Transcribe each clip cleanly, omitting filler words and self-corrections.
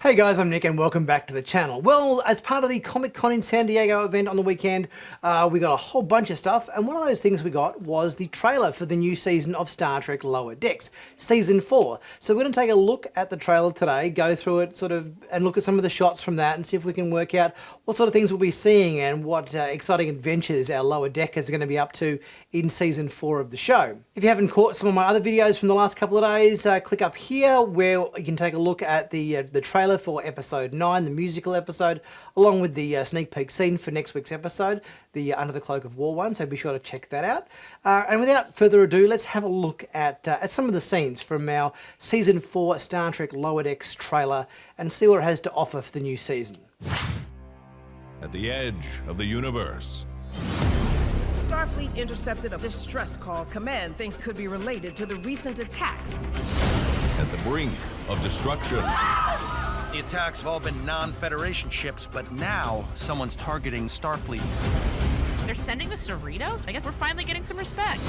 Hey guys, I'm Nick and welcome back to the channel. Well, as part of the Comic Con in San Diego event on the weekend, we got a whole bunch of stuff, and one of those things we got was the trailer for the new season of Star Trek Lower Decks, Season 4. So we're going to take a look at the trailer today, go through it and look at some of the shots from that and see if we can work out what sort of things we'll be seeing and what exciting adventures our Lower Deckers are going to be up to in Season 4 of the show. If you haven't caught some of my other videos from the last couple of days, click up here where you can take a look at the trailer for episode 9, the musical episode, along with the sneak peek scene for next week's episode, the Under the Cloak of War one, so be sure to check that out. And without further ado, let's have a look at some of the scenes from our Season 4 Star Trek Lower Decks trailer and see what it has to offer for the new season. At the edge of the universe. Starfleet intercepted a distress call command thinks could be related to the recent attacks. At the brink of destruction. The attacks have all been non-Federation ships, but now someone's targeting Starfleet. They're sending the Cerritos? I guess we're finally getting some respect.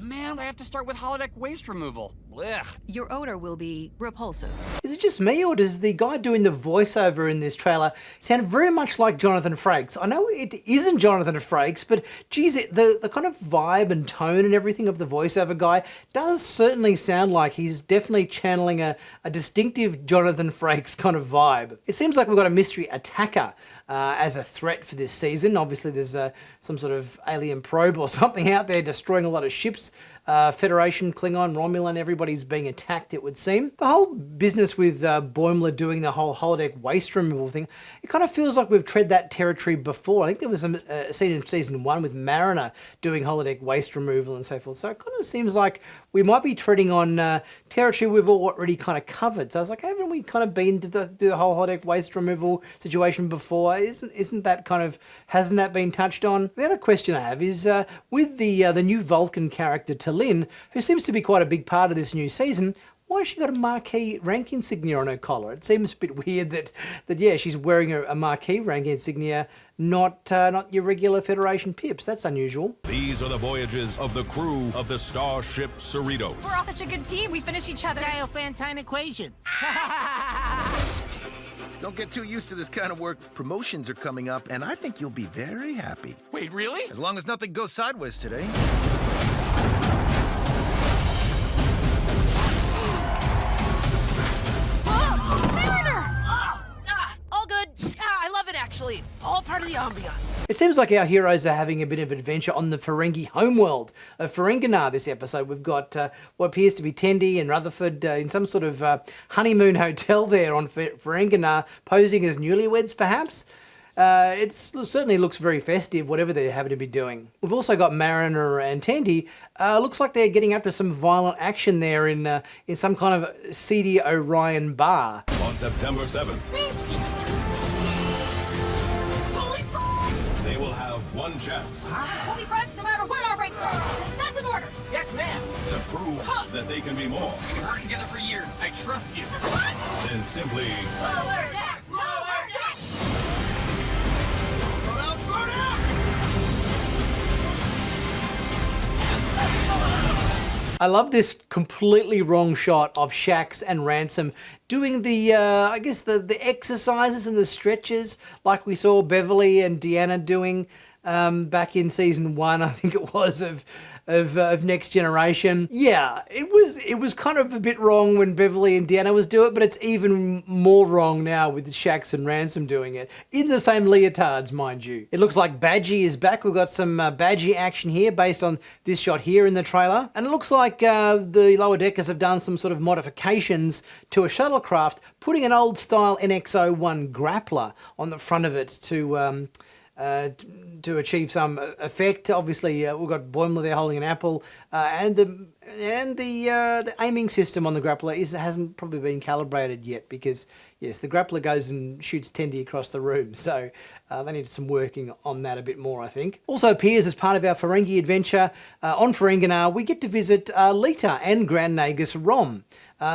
Man, I have to start with holodeck waste removal. Blech. Your odor will be repulsive. Is it just me, or does the guy doing the voiceover in this trailer sound very much like Jonathan Frakes? I know it isn't Jonathan Frakes, but geez, the kind of vibe and tone and everything of the voiceover guy does certainly sound like he's definitely channeling a distinctive Jonathan Frakes kind of vibe. It seems like we've got a mystery attacker as a threat for this season. Obviously there's some sort of alien probe or something out there destroying a lot of ships. Federation, Klingon, Romulan, everybody's being attacked, it would seem. The whole business with Boimler doing the whole holodeck waste removal thing, it kind of feels like we've tread that territory before. I think there was a scene in Season 1 with Mariner doing holodeck waste removal and so forth. So it kind of seems like we might be treading on territory we've already kind of covered. So I was like, haven't we kind of been to do the whole holodeck waste removal situation before? Isn't that kind of, hasn't that been touched on? The other question I have is with the new Vulcan character T'Lyn, who seems to be quite a big part of this new season, why has she got a marquee rank insignia on her collar? It seems a bit weird that yeah, she's wearing a marquee rank insignia, not your regular Federation pips. That's unusual. These are the voyages of the crew of the starship Cerritos. We're all such a good team. We finish each other's... Diophantine equations. Don't get too used to this kind of work. Promotions are coming up, and I think you'll be very happy. Wait, really? As long as nothing goes sideways today. All good. I love it, actually. All part of the ambiance. It seems like our heroes are having a bit of adventure on the Ferengi homeworld of Ferenginar this episode. We've got what appears to be Tendi and Rutherford in some sort of honeymoon hotel there on Ferenginar, posing as newlyweds perhaps. It certainly looks very festive, whatever they happen to be doing. We've also got Mariner and Tendi. Looks like they're getting up to some violent action there in some kind of seedy Orion bar. On September 7th, they will have one chance We'll be friends no matter what our ranks are. That's an order. Yes, ma'am. to prove that they can be more We worked together for years. I trust you. than simply Lower decks! Lower decks! I love this completely wrong shot of Shax and Ransom doing the, I guess the exercises and the stretches like we saw Beverly and Deanna doing back in Season 1, I think it was, of Next Generation. Yeah, it was kind of a bit wrong when Beverly and Deanna was doing it, but it's even more wrong now with Shax and Ransom doing it. In the same leotards, mind you. It looks like Badgie is back. We've got some Badgie action here based on this shot here in the trailer. And it looks like the Lower Deckers have done some sort of modifications to a shuttlecraft, putting an old style NX-01 grappler on the front of it to achieve some effect. Obviously, we've got Boimler there holding an apple, and the aiming system on the grappler hasn't probably been calibrated yet because, yes, the grappler goes and shoots Tendi across the room, so they need some working on that a bit more, I think. Also appears as part of our Ferengi adventure on Ferenginar, we get to visit Lita and Grand Nagus Rom.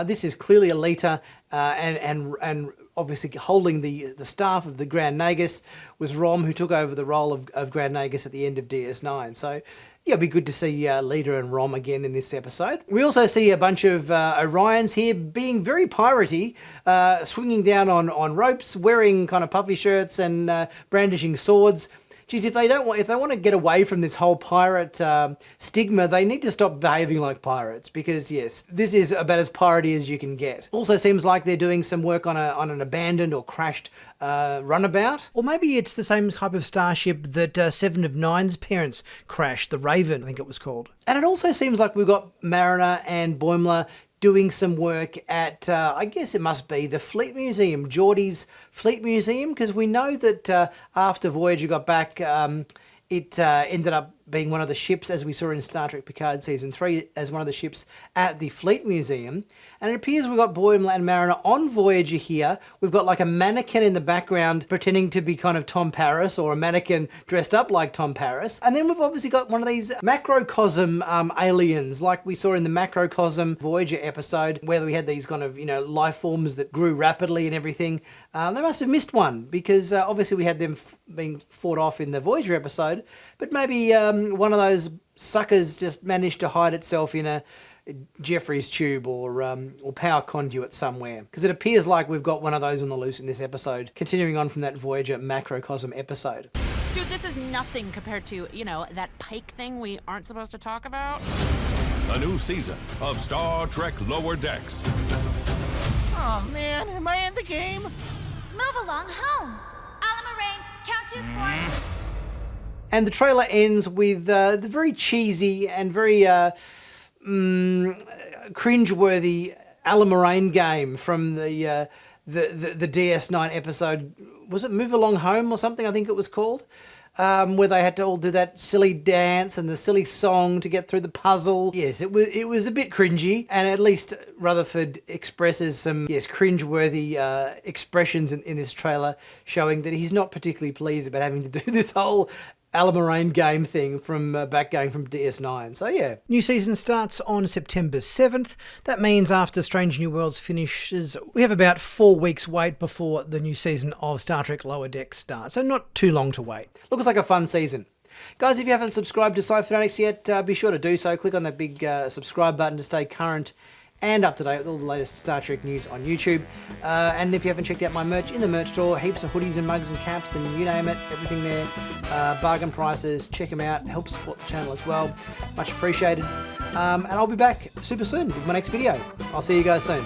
This is clearly a Lita and obviously holding the staff of the Grand Nagus was Rom, who took over the role of Grand Nagus at the end of DS9. So Yeah, it'd be good to see Lita and Rom again in this episode. We also see a bunch of Orions here being very piratey, swinging down on ropes, wearing kind of puffy shirts and brandishing swords. Geez, if they want to get away from this whole pirate stigma, they need to stop behaving like pirates, because yes, this is about as piratey as you can get. Also seems like they're doing some work on an abandoned or crashed runabout. Or maybe it's the same type of starship that Seven of Nine's parents crashed, the Raven, I think it was called. And it also seems like we've got Mariner and Boimler doing some work at, I guess it must be the Fleet Museum, Geordie's Fleet Museum, because we know that after Voyager got back, it ended up being one of the ships, as we saw in Star Trek Picard Season 3, as one of the ships at the Fleet Museum. And it appears we've got Boimler and Mariner on Voyager here. We've got like a mannequin in the background pretending to be kind of Tom Paris, or a mannequin dressed up like Tom Paris. And then we've obviously got one of these macrocosm aliens, like we saw in the Macrocosm Voyager episode, where we had these kind of, life forms that grew rapidly and everything. They must have missed one, because obviously we had them being fought off in the Voyager episode, but maybe one of those suckers just managed to hide itself in a Jeffrey's tube or power conduit somewhere, because it appears like we've got one of those on the loose in this episode, continuing on from that Voyager Macrocosm episode. Dude, this is nothing compared to, that Pike thing we aren't supposed to talk about. A new season of Star Trek Lower Decks. Oh man, am I in the game? Move along home. Alamarain, count to 4. And the trailer ends with the very cheesy and very cringeworthy Alamarain game from the DS9 episode. Was it Move Along Home or something, I think it was called? Where they had to all do that silly dance and the silly song to get through the puzzle. Yes, it was a bit cringy, and at least Rutherford expresses some, cringeworthy expressions in this trailer, showing that he's not particularly pleased about having to do this whole Alamarain game thing from going from DS9. So yeah. New season starts on September 7th. That means after Strange New Worlds finishes, we have about 4 weeks wait before the new season of Star Trek Lower Decks starts. So not too long to wait. Looks like a fun season. Guys, if you haven't subscribed to Sci Fanatics yet, be sure to do so. Click on that big subscribe button to stay current and up to date with all the latest Star Trek news on YouTube. And if you haven't checked out my merch, in the merch store, heaps of hoodies and mugs and caps and you name it, everything there. Bargain prices, check them out, help support the channel as well. Much appreciated. And I'll be back super soon with my next video. I'll see you guys soon.